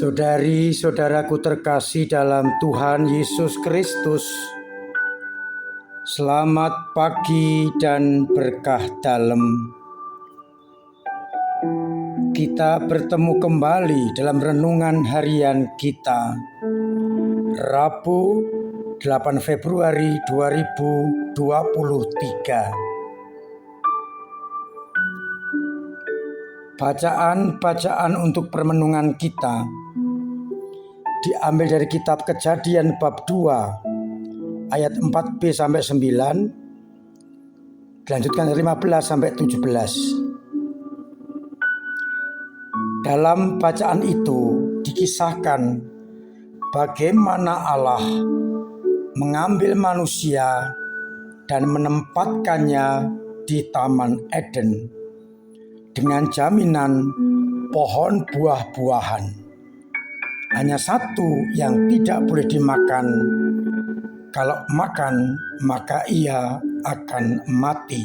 Saudari-saudaraku terkasih dalam Tuhan Yesus Kristus, selamat pagi dan berkah dalam. Kita bertemu kembali dalam renungan harian kita, Rabu 8 Februari 2023. Bacaan-bacaan untuk permenungan kita diambil dari kitab Kejadian bab 2 ayat 4b sampai 9, dilanjutkan dari 15 sampai 17. Dalam bacaan itu dikisahkan bagaimana Allah mengambil manusia dan menempatkannya di Taman Eden dengan jaminan pohon buah-buahan. Hanya satu yang tidak boleh dimakan. Kalau makan, maka ia akan mati.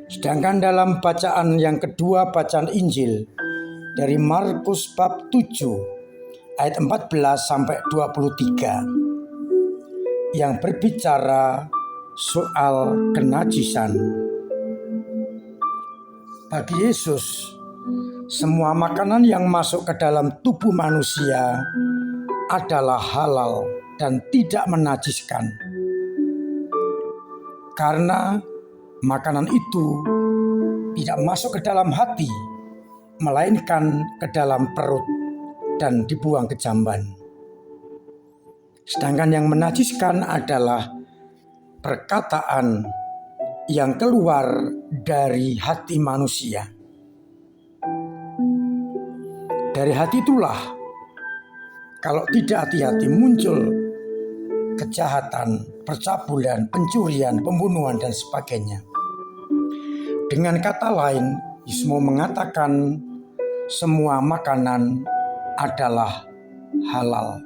Sedangkan dalam bacaan yang kedua, bacaan Injil dari Markus bab 7 ayat 14 sampai 23 yang berbicara soal kenajisan. Bagi Yesus, semua makanan yang masuk ke dalam tubuh manusia adalah halal dan tidak menajiskan. Karena makanan itu tidak masuk ke dalam hati, melainkan ke dalam perut dan dibuang ke jamban. Sedangkan yang menajiskan adalah perkataan yang keluar dari hati manusia. Dari hati itulah, kalau tidak hati-hati, muncul kejahatan, percabulan, pencurian, pembunuhan, dan sebagainya. Dengan kata lain, Yesus mau mengatakan semua makanan adalah halal.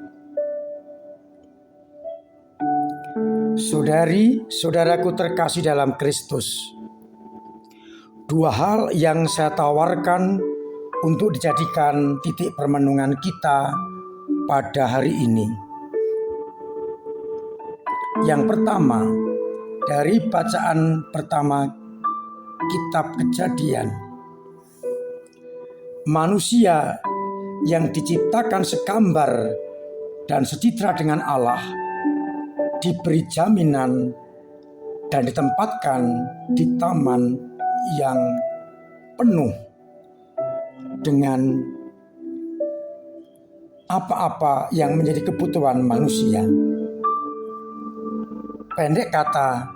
Saudari-saudaraku terkasih dalam Kristus, dua hal yang saya tawarkan untuk dijadikan titik permenungan kita pada hari ini. Yang pertama, dari bacaan pertama kitab Kejadian, manusia yang diciptakan segambar dan secitra dengan Allah diberi jaminan dan ditempatkan di taman yang penuh dengan apa-apa yang menjadi kebutuhan manusia. Pendek kata,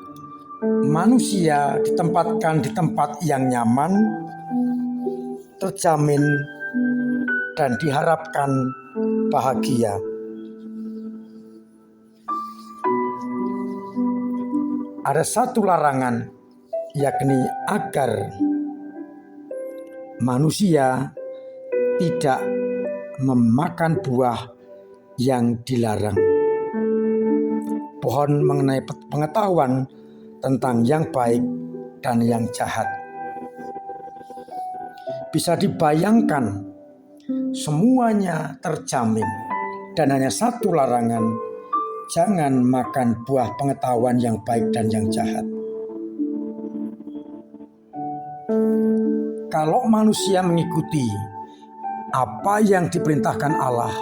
manusia ditempatkan di tempat yang nyaman, terjamin, dan diharapkan bahagia. Ada satu larangan, yakni agar manusia tidak memakan buah yang dilarang. Pohon mengenai pengetahuan tentang yang baik dan yang jahat. Bisa dibayangkan, semuanya terjamin dan hanya satu larangan, jangan makan buah pengetahuan yang baik dan yang jahat. Kalau manusia mengikuti apa yang diperintahkan Allah,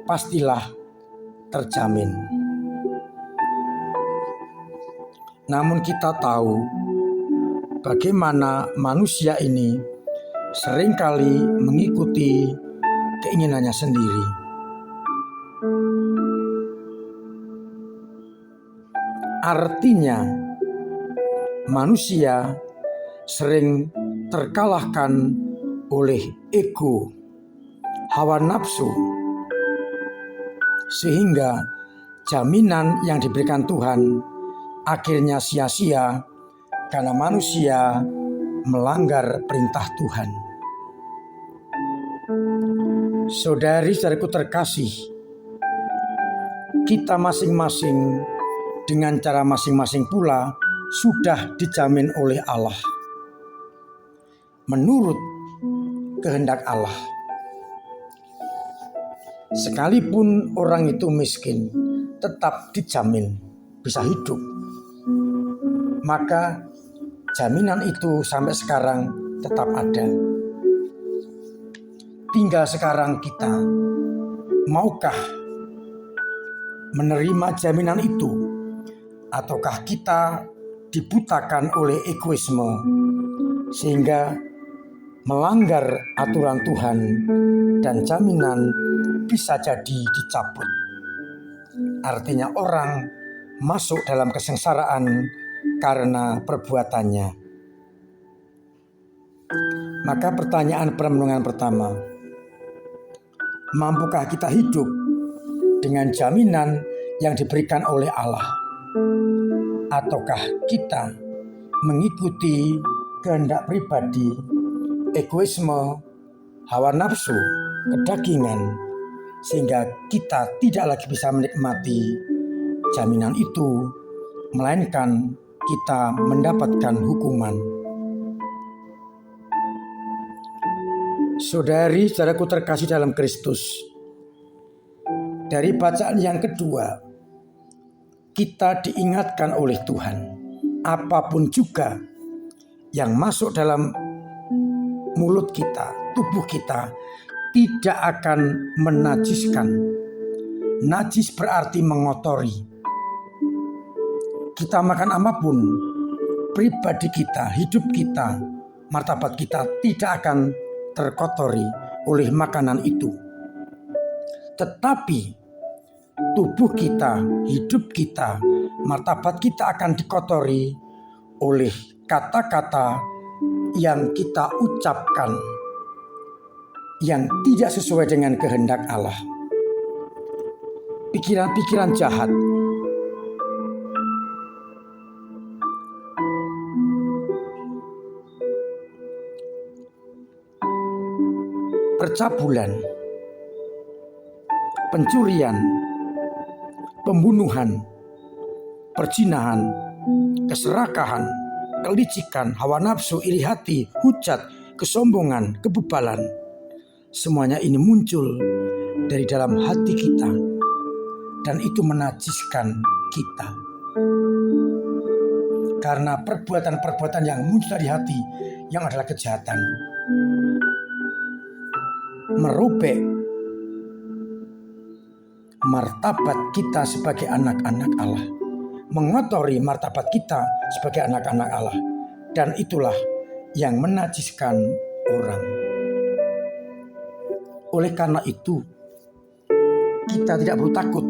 pastilah terjamin. Namun kita tahu bagaimana manusia ini seringkali mengikuti keinginannya sendiri. Artinya, manusia sering terkalahkan oleh ego, hawa nafsu, sehingga jaminan yang diberikan Tuhan akhirnya sia-sia karena manusia melanggar perintah Tuhan. Saudari-saudariku terkasih, kita masing-masing dengan cara masing-masing pula sudah dijamin oleh Allah menurut kehendak Allah. sekalipun orang itu miskin, tetap dijamin bisa hidup. Maka jaminan itu sampai sekarang tetap ada. Tinggal sekarang kita, maukah menerima jaminan itu, ataukah kita dibutakan oleh egoisme sehingga melanggar aturan Tuhan dan jaminan bisa jadi dicabut. Artinya orang masuk dalam kesengsaraan karena perbuatannya. Maka pertanyaan perenungan pertama, mampukah kita hidup dengan jaminan yang diberikan oleh Allah? Ataukah kita mengikuti kehendak pribadi, egoisme, hawa nafsu, kedagingan, sehingga kita tidak lagi bisa menikmati jaminan itu, melainkan kita mendapatkan hukuman. Saudari-saudaraku terkasih dalam Kristus, dari bacaan yang kedua, kita diingatkan oleh Tuhan, apapun juga yang masuk dalam mulut kita, tubuh kita, tidak akan menajiskan. Najis berarti mengotori. Kita makan apapun, pribadi kita, hidup kita, martabat kita tidak akan terkotori oleh makanan itu. Tetapi tubuh kita, hidup kita, martabat kita akan dikotori oleh kata-kata yang kita ucapkan yang tidak sesuai dengan kehendak Allah. Pikiran-pikiran jahat, percabulan, pencurian, pembunuhan, perzinahan, keserakahan, kelicikan, hawa nafsu, iri hati, hujat, kesombongan, kebebalan. Semuanya ini muncul dari dalam hati kita dan itu menajiskan kita. Karena perbuatan-perbuatan yang muncul dari hati yang adalah kejahatan, merobek martabat kita sebagai anak-anak Allah, mengotori martabat kita sebagai anak-anak Allah, dan itulah yang menajiskan orang. Oleh karena itu, kita tidak perlu takut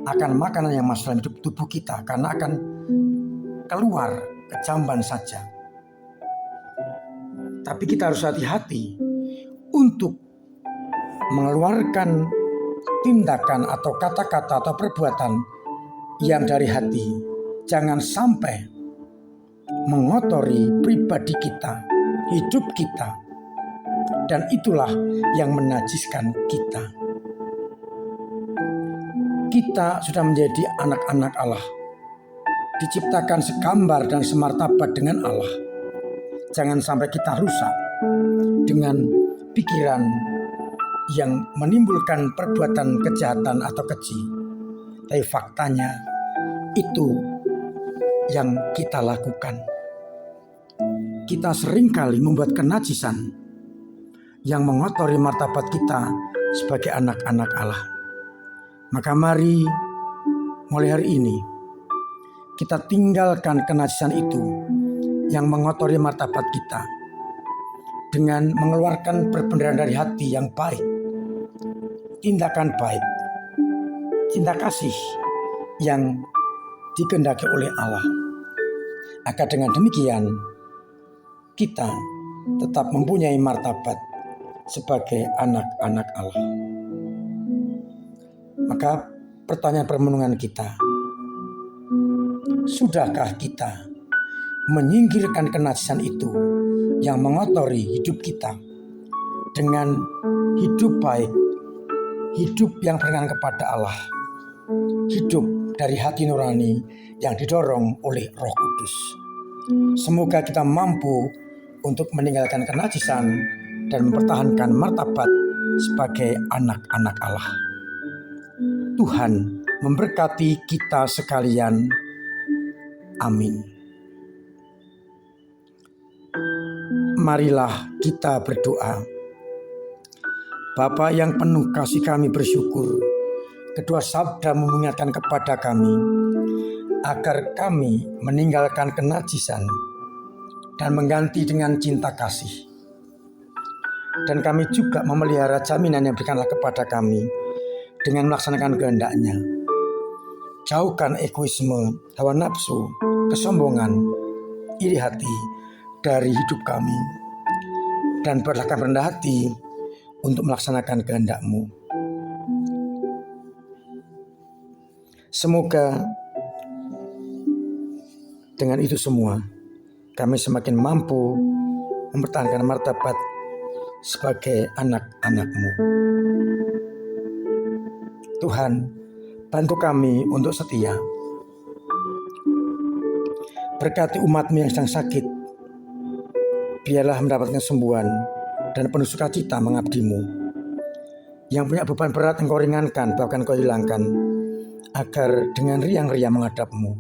akan makanan yang masuk dalam tubuh kita, karena akan keluar kejamban saja. Tapi kita harus hati-hati untuk mengeluarkan tindakan atau kata-kata atau perbuatan yang dari hati. Jangan sampai mengotori pribadi kita, hidup kita, dan itulah yang menajiskan kita. Kita sudah menjadi anak-anak Allah, diciptakan segambar dan semartabat dengan Allah. Jangan sampai kita rusak dengan pikiran yang menimbulkan perbuatan kejahatan atau keji. Tapi faktanya itu yang kita lakukan. Kita seringkali membuat kenajisan yang mengotori martabat kita sebagai anak-anak Allah. Maka mari mulai hari ini kita tinggalkan kenajisan itu yang mengotori martabat kita dengan mengeluarkan perbendaharaan dari hati yang baik, tindakan baik, cinta kasih yang dikehendaki oleh Allah. Agar dengan demikian kita tetap mempunyai martabat sebagai anak-anak Allah. Maka pertanyaan permenungan kita, sudahkah kita menyingkirkan kenajisan itu yang mengotori hidup kita dengan hidup baik, hidup yang berkenan kepada Allah, hidup dari hati nurani yang didorong oleh Roh Kudus. Semoga kita mampu untuk meninggalkan kenajisan dan mempertahankan martabat sebagai anak-anak Allah. Tuhan memberkati kita sekalian. Amin. Marilah kita berdoa. Bapa yang penuh kasih, kami bersyukur kedua sabda mengingatkan kepada kami agar kami meninggalkan kenajisan dan mengganti dengan cinta kasih. Dan kami juga memelihara jaminan yang diberikanlah kepada kami dengan melaksanakan kehendak-Nya. Jauhkan egoisme, hawa nafsu, kesombongan, iri hati dari hidup kami, dan berikan rendah hati untuk melaksanakan kehendak-Mu. Semoga dengan itu semua kami semakin mampu mempertahankan martabat sebagai anak-anak-Mu. Tuhan, bantu kami untuk setia. Berkati umat-Mu yang sedang sakit, biarlah mendapatkan kesembuhan dan penuh sukacita mengabdi-Mu. Yang punya beban berat Engkau ringankan, bahkan Engkau hilangkan, agar dengan riang-riang menghadap-Mu.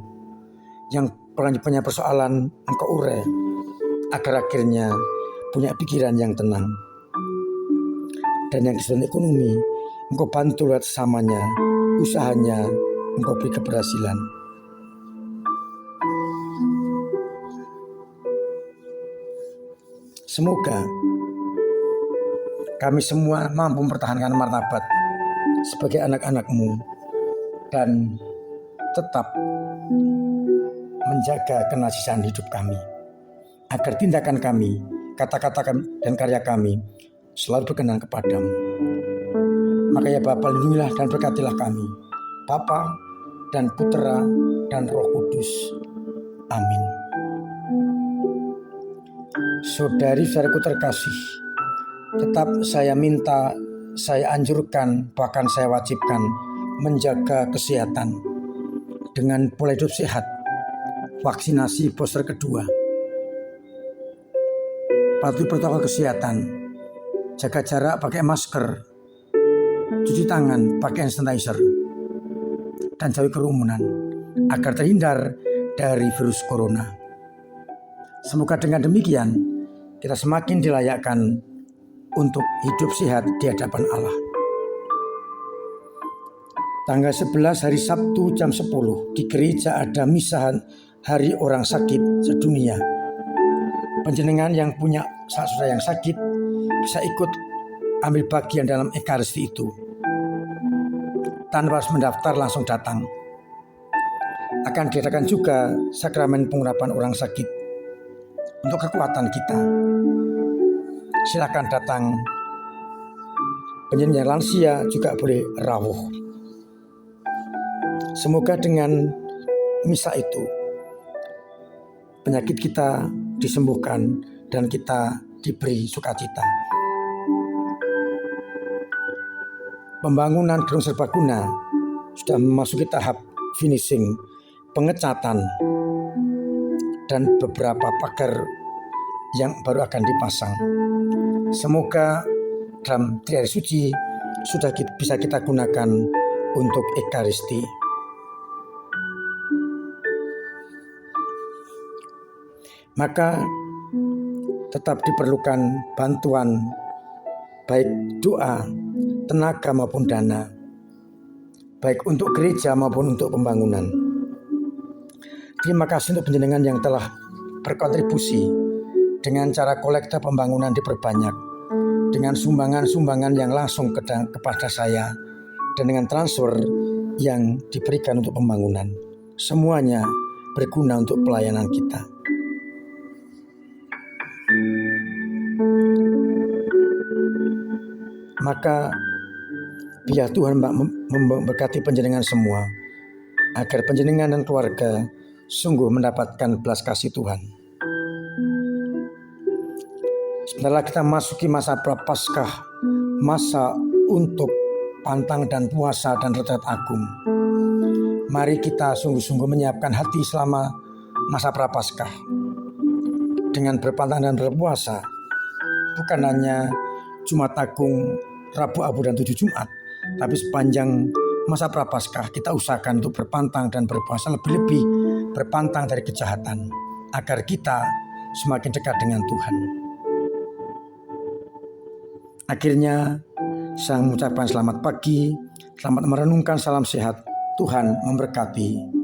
Yang punya persoalan Engkau urai, agar akhirnya punya pikiran yang tenang. Dan yang kesulitan ekonomi, Engkau bantu lewat sesamanya, usahanya Engkau beri keberhasilan. Semoga kami semua mampu mempertahankan martabat sebagai anak-anak-Mu dan tetap menjaga kenajisan hidup kami, agar tindakan kami, kata-kata kami, dan karya kami selalu berkenan kepadamu. Maka ya Bapa, lindungilah dan berkatilah kami, Bapa dan Putera dan Roh Kudus. Amin. Saudari-saudariku terkasih, tetap saya minta, saya anjurkan, bahkan saya wajibkan menjaga kesehatan dengan pola hidup sehat, vaksinasi booster kedua, patuhi protokol kesehatan, jaga jarak pakai masker, cuci tangan pakai hand sanitizer, dan jauhi kerumunan agar terhindar dari virus corona. Semoga dengan demikian kita semakin dilayakkan untuk hidup sehat di hadapan Allah. Tanggal 11 hari Sabtu jam 10 di gereja ada misa hari orang sakit sedunia. Panjenengan yang punya saudara yang sakit bisa ikut ambil bagian dalam ekaristi itu. Tanpa harus mendaftar, langsung datang. Akan diadakan juga sakramen pengurapan orang sakit untuk kekuatan kita. Silakan datang. Panjenengan yang lansia juga boleh rawuh. Semoga dengan misa itu penyakit kita disembuhkan dan kita diberi sukacita. Pembangunan gedung serbaguna sudah memasuki tahap finishing, pengecatan, dan beberapa pagar yang baru akan dipasang. Semoga dalam 3 hari suci sudah bisa kita gunakan untuk ekaristi. Maka tetap diperlukan bantuan baik doa, tenaga maupun dana, baik untuk gereja maupun untuk pembangunan. Terima kasih untuk panjenengan yang telah berkontribusi dengan cara kolekta pembangunan diperbanyak, dengan sumbangan-sumbangan yang langsung kepada saya, dan dengan transfer yang diberikan untuk pembangunan. Semuanya berguna untuk pelayanan kita. Maka biar Tuhan memberkati panjenengan semua, agar panjenengan dan keluarga sungguh mendapatkan belas kasih Tuhan. Sebentar lagi kita masuki masa prapaskah, masa untuk pantang dan puasa dan retret agung. Mari kita sungguh-sungguh menyiapkan hati selama masa prapaskah dengan berpantang dan berpuasa, bukan hanya Jumat Agung, Rabu Abu dan 7 Jumat, tapi sepanjang masa Prapaskah kita usahakan untuk berpantang dan berpuasa, lebih-lebih berpantang dari kejahatan, agar kita semakin dekat dengan Tuhan. Akhirnya saya mengucapkan selamat pagi, selamat merenungkan, salam sehat, Tuhan memberkati.